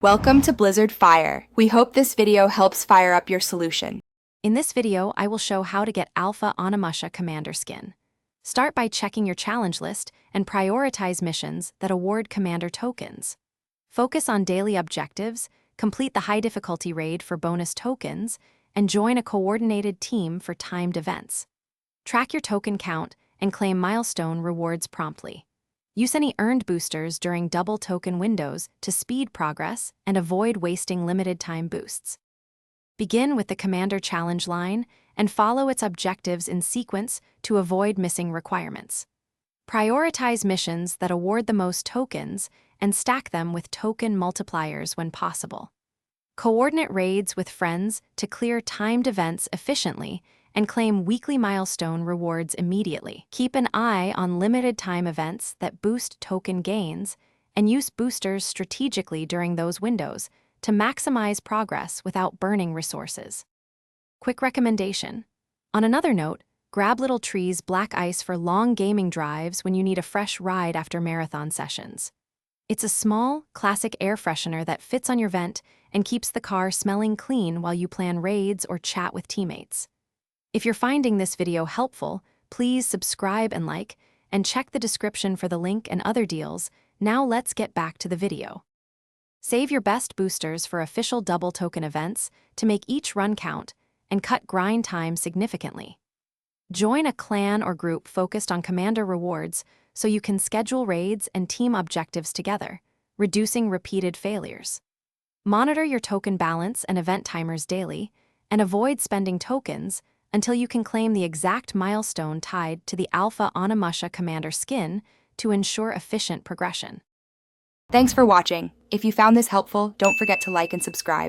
Welcome to Blizzard Fire. We hope this video helps fire up your solution. In this video, I will show how to get Alpha Onimusha Commander skin. Start by checking your challenge list and prioritize missions that award Commander tokens. Focus on daily objectives, complete the high difficulty raid for bonus tokens, and join a coordinated team for timed events. Track your token count and claim milestone rewards promptly. Use any earned boosters during double token windows to speed progress and avoid wasting limited time boosts. Begin with the Commander challenge line and follow its objectives in sequence to avoid missing requirements. Prioritize missions that award the most tokens and stack them with token multipliers when possible. Coordinate raids with friends to clear timed events efficiently and claim weekly milestone rewards immediately. Keep an eye on limited time events that boost token gains and use boosters strategically during those windows to maximize progress without burning resources. Quick recommendation. On another note, grab Little Tree's Black Ice for long gaming drives when you need a fresh ride after marathon sessions. It's a small, classic air freshener that fits on your vent and keeps the car smelling clean while you plan raids or chat with teammates. If you're finding this video helpful, please subscribe and like, and check the description for the link and other deals. Now let's get back to the video. Save your best boosters for official double token events to make each run count and cut grind time significantly. Join a clan or group focused on Commander rewards so you can schedule raids and team objectives together, reducing repeated failures. Monitor your token balance and event timers daily, and avoid spending tokens until you can claim the exact milestone tied to the Alpha Onimusha Commander skin to ensure efficient progression. Thanks for watching. If you found this helpful, don't forget to like and subscribe.